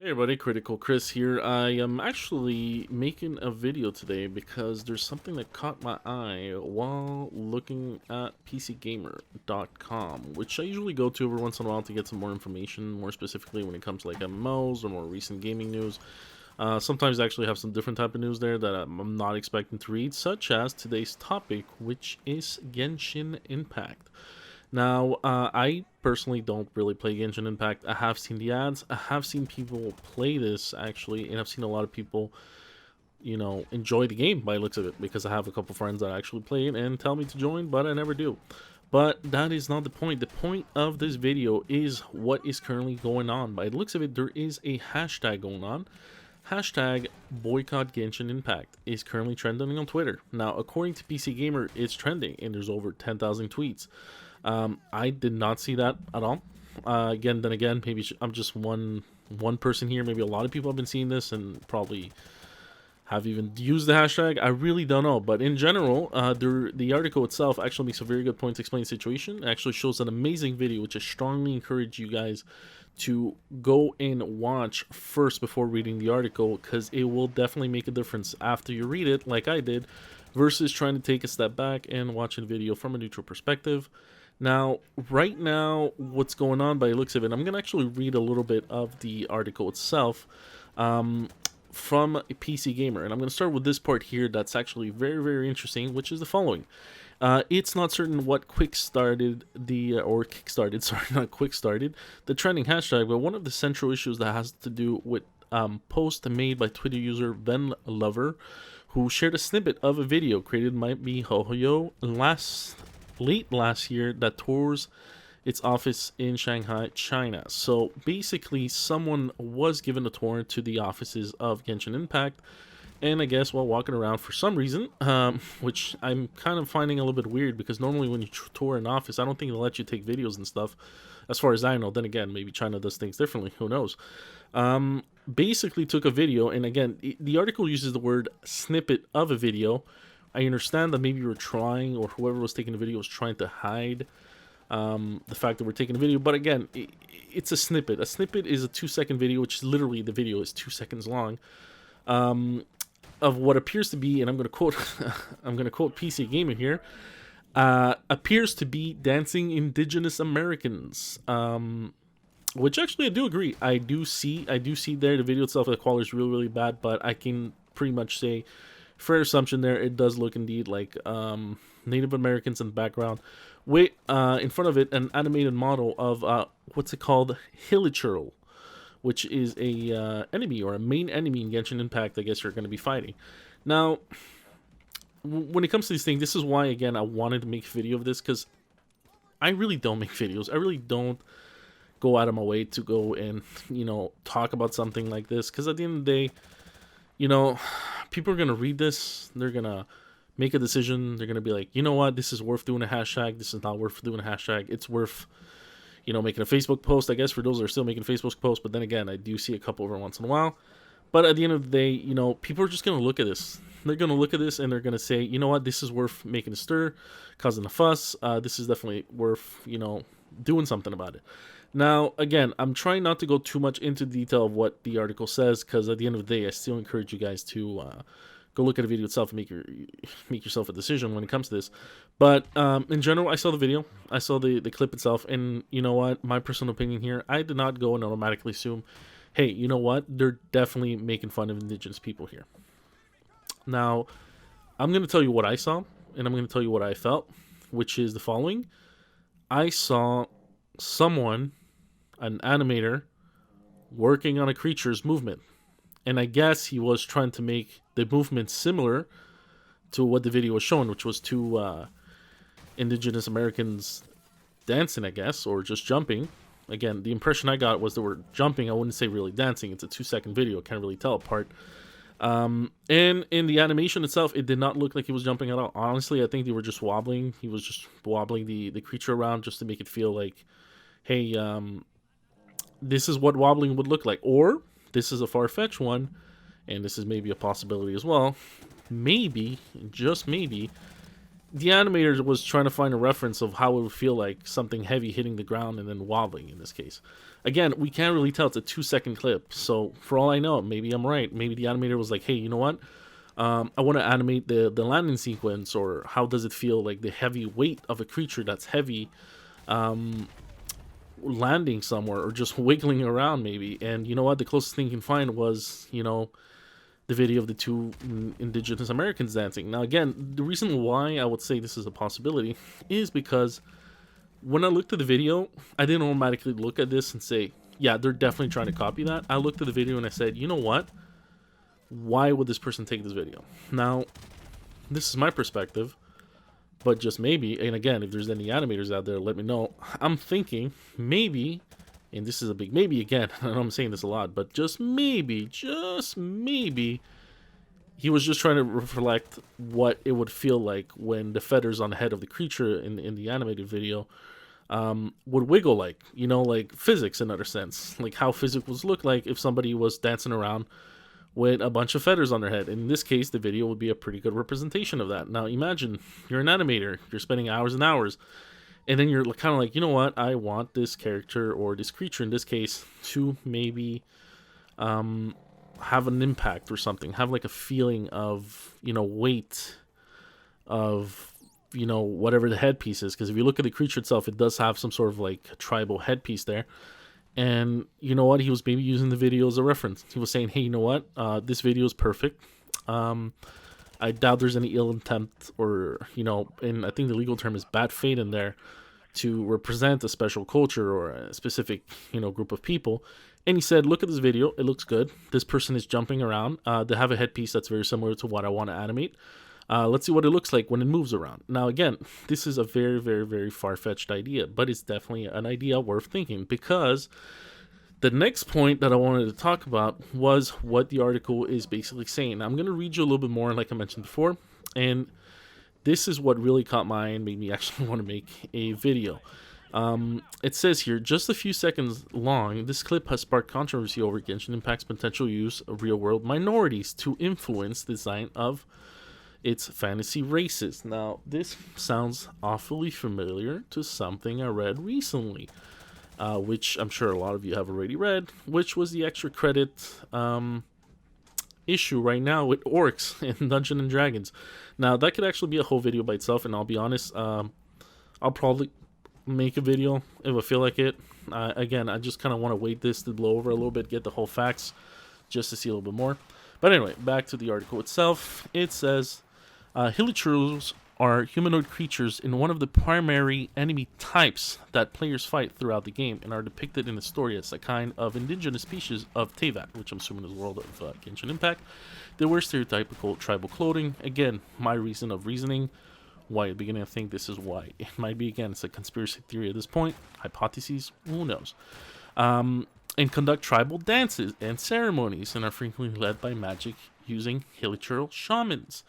Hey everybody, Critical Chris here. I am actually making a video today because there's something that caught my eye while looking at PCGamer.com, which I usually go to every once in a while to get some more information, more specifically when it comes to like MMOs or more recent gaming news. Sometimes I actually have some different type of news there that I'm not expecting to read, such as today's topic, which is Genshin Impact. Now, I personally don't really play Genshin Impact. I have seen the ads. I have seen people play this actually, and I've seen a lot of people, enjoy the game by the looks of it because I have a couple friends that actually play it and tell me to join, but I never do. But that is not the point. The point of this video is what is currently going on. By the looks of it, there is a hashtag going on. Hashtag boycott Genshin Impact is currently trending on Twitter. Now, according to PC Gamer, it's trending and there's over 10,000 tweets. I did not see that at all. Again, maybe I'm just one person here. Maybe a lot of people have been seeing this and probably have even used the hashtag. I really don't know. But in general, the article itself actually makes a very good point to explain the situation. It actually shows an amazing video, which I strongly encourage you guys to go and watch first before reading the article, because it will definitely make a difference after you read it, like I did, versus trying to take a step back and watching the video from a neutral perspective. Now, right now, what's going on by the looks of it, I'm going to actually read a little bit of the article itself from a PC Gamer. And I'm going to start with this part here that's actually very, very interesting, which is the following. It's not certain what kickstarted, sorry, not quick-started, the trending hashtag, but one of the central issues that has to do with post made by Twitter user Ben Lover, who shared a snippet of a video created by MiHoYo late last year that tours its office in Shanghai, China. So basically, someone was given a tour to the offices of Genshin Impact, and I guess while walking around for some reason, which I'm kind of finding a little bit weird, because normally when you tour an office, I don't think they'll let you take videos and stuff, as far as I know. Then again, maybe China does things differently, who knows. Basically took a video, and again, the article uses the word snippet of a video. I understand that maybe you were trying, or whoever was taking the video was trying to hide the fact that we're taking a video, but again, it's a snippet. A snippet is a 2-second video, which is literally, the video is 2 seconds long, of what appears to be, and I'm going to quote I'm going to quote PC Gamer here, appears to be dancing indigenous Americans, which actually I do agree. I do see there the video itself, the quality is really, really bad, but I can pretty much say, fair assumption there, it does look indeed like Native Americans in the background, with in front of it an animated model of what's it called, Hilichurl, which is a enemy, or a main enemy in Genshin Impact, I guess you're going to be fighting. Now, when it comes to these things, this is why, again, I wanted to make a video of this, because I really don't make videos. I really don't go out of my way to go and, talk about something like this, because at the end of the day, people are going to read this, they're going to make a decision, they're going to be like, you know what, this is worth doing a hashtag, this is not worth doing a hashtag, it's worth, making a Facebook post, I guess, for those that are still making a Facebook post. But then again, I do see a couple every once in a while. But at the end of the day, people are just going to look at this. They're going to look at this and they're going to say, you know what, this is worth making a stir, causing a fuss. This is definitely worth, doing something about it. Now, again, I'm trying not to go too much into detail of what the article says, because at the end of the day, I still encourage you guys to go look at the video itself and make yourself a decision when it comes to this. But in general, I saw the video, I saw the clip itself, and you know what, my personal opinion here, I did not go and automatically assume, hey, you know what, they're definitely making fun of indigenous people here. Now, I'm going to tell you what I saw, and I'm going to tell you what I felt, which is the following. I saw someone, an animator, working on a creature's movement. And I guess he was trying to make the movement similar to what the video was showing, which was two indigenous Americans dancing, I guess, or just jumping. Again, the impression I got was they were jumping. I wouldn't say really dancing. It's a 2-second video. Can't really tell apart. And in the animation itself, it did not look like he was jumping at all. Honestly, I think they were just wobbling. He was just wobbling the creature around just to make it feel like, hey, this is what wobbling would look like. Or this is a far-fetched one, and this is maybe a possibility as well. Maybe, just maybe, the animator was trying to find a reference of how it would feel like something heavy hitting the ground and then wobbling in this case. Again, we can't really tell. It's a 2-second clip. So for all I know, maybe I'm right. Maybe the animator was like, hey, you know what? I want to animate the landing sequence, or how does it feel like the heavy weight of a creature that's heavy landing somewhere or just wiggling around maybe. And you know what? The closest thing you can find was, the video of the two indigenous Americans dancing. Now, again, the reason why I would say this is a possibility is because when I looked at the video, I didn't automatically look at this and say, yeah, they're definitely trying to copy that. I looked at the video and I said, you know what? Why would this person take this video? Now, this is my perspective, but just maybe, and again, if there's any animators out there, let me know. I'm thinking maybe, and this is a big maybe again, I know I'm saying this a lot, but just maybe, he was just trying to reflect what it would feel like when the feathers on the head of the creature in the animated video would wiggle, like, like physics in other sense, like how physics would look like if somebody was dancing around with a bunch of feathers on their head. In this case, the video would be a pretty good representation of that. Now, imagine you're an animator, you're spending hours and hours, and then you're kind of like, you know what, I want this character, or this creature in this case, to maybe have an impact or something, have like a feeling of, weight of, whatever the headpiece is. Because if you look at the creature itself, it does have some sort of like tribal headpiece there. And you know what? He was maybe using the video as a reference. He was saying, hey, you know what? This video is perfect. I doubt there's any ill intent, or, and I think the legal term is bad faith in there, to represent a special culture or a specific, group of people. And he said, look at this video. It looks good. This person is jumping around. They have a headpiece that's very similar to what I want to animate. Let's see what it looks like when it moves around. Now, again, this is a very, very, very far-fetched idea, but it's definitely an idea worth thinking, because the next point that I wanted to talk about was what the article is basically saying. Now, I'm going to read you a little bit more, like I mentioned before, and this is what really caught my eye and made me actually want to make a video. It says here, just a few seconds long, this clip has sparked controversy over Genshin Impact's potential use of real-world minorities to influence the design of its fantasy races. Now, this sounds awfully familiar to something I read recently, which I'm sure a lot of you have already read, which was the extra credit issue right now with orcs in Dungeons and Dragons. Now, that could actually be a whole video by itself, and I'll be honest, I'll probably make a video if I feel like it. Again, I just kind of want to wait this to blow over a little bit, get the whole facts, just to see a little bit more. But anyway, back to the article itself. It says, Hilichurls are humanoid creatures in one of the primary enemy types that players fight throughout the game, and are depicted in the story as a kind of indigenous species of Teyvat, which I'm assuming is the world of Genshin Impact. They wear stereotypical tribal clothing. Again, my reasoning why at the beginning I think this is why. It might be, again, it's a conspiracy theory at this point. Hypotheses, who knows. And conduct tribal dances and ceremonies, and are frequently led by magic using Hilichurl shamans.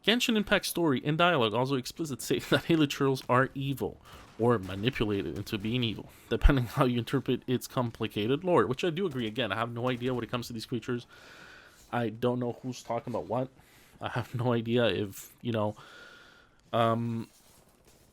Genshin Impact story and dialogue also explicitly say that Hilichurls are evil, or manipulated into being evil, depending how you interpret its complicated lore, which I do agree. Again, I have no idea when it comes to these creatures. I don't know who's talking about what. I have no idea if,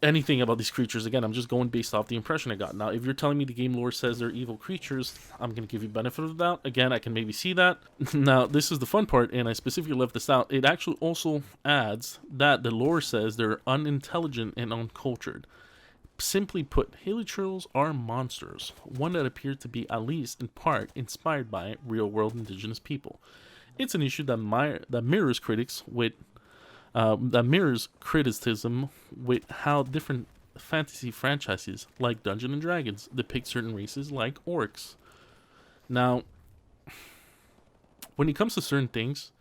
anything about these creatures. Again, I'm just going based off the impression I got. Now, if you're telling me the game lore says they're evil creatures, I'm going to give you benefit of the doubt. Again, I can maybe see that. Now, this is the fun part, and I specifically left this out. It actually also adds that the lore says they're unintelligent and uncultured. Simply put, Hilichurls are monsters, one that appear to be at least in part inspired by real-world indigenous people. It's an issue that mirrors criticism with how different fantasy franchises like Dungeons and Dragons depict certain races like orcs. Now, when it comes to certain things,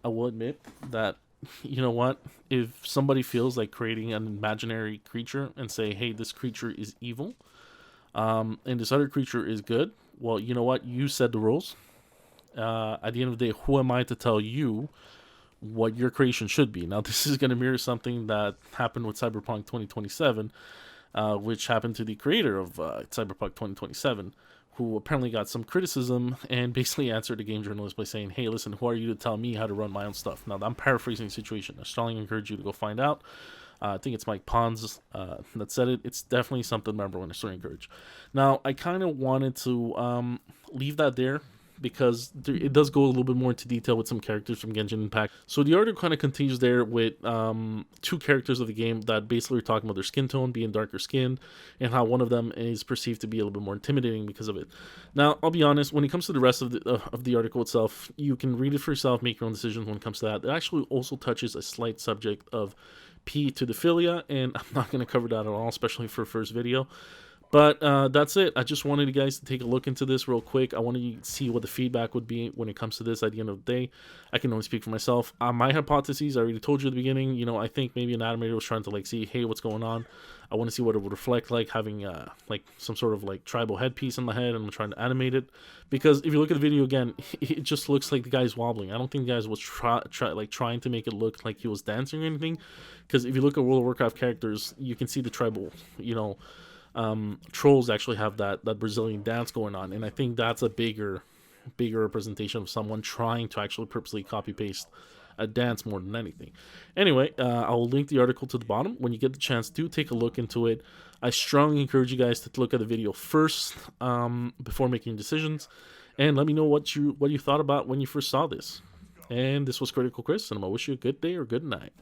I will admit that, you know what, if somebody feels like creating an imaginary creature and say, hey, this creature is evil, and this other creature is good, well, you know what, you said the rules. At the end of the day, who am I to tell you what your creation should be? Now, this is going to mirror something that happened with Cyberpunk 2027, which happened to the creator of Cyberpunk 2027, who apparently got some criticism and basically answered the game journalist by saying, "Hey, listen, who are you to tell me how to run my own stuff?" Now, I'm paraphrasing the situation. I strongly encourage you to go find out. I think it's Mike Pons that said it. It's definitely something to remember when I strongly encourage. Now, I kind of wanted to leave that there because it does go a little bit more into detail with some characters from Genshin Impact. So the article kind of continues there with two characters of the game that basically are talking about their skin tone being darker skinned and how one of them is perceived to be a little bit more intimidating because of it. Now, I'll be honest, when it comes to the rest of the article itself, you can read it for yourself, make your own decisions when it comes to that. It actually also touches a slight subject of pedophilia, and I'm not going to cover that at all, especially for first video. But that's it. I just wanted you guys to take a look into this real quick. I wanted you to see what the feedback would be when it comes to this at the end of the day. I can only speak for myself. My hypotheses, I already told you at the beginning, you know, I think maybe an animator was trying to like see, hey, what's going on? I want to see what it would reflect like having like some sort of like tribal headpiece on the head, and I'm trying to animate it. Because if you look at the video again, it just looks like the guy's wobbling. I don't think the guy was trying to make it look like he was dancing or anything. Because if you look at World of Warcraft characters, you can see the tribal, you know, trolls actually have that Brazilian dance going on, and I think that's a bigger representation of someone trying to actually purposely copy paste a dance more than anything. Anyway, I'll link the article to the bottom. When you get the chance, do take a look into it. I strongly encourage you guys to look at the video first before making decisions, and let me know what you thought about when you first saw this. And this was Critical Chris, and I'm gonna wish you a good day or good night.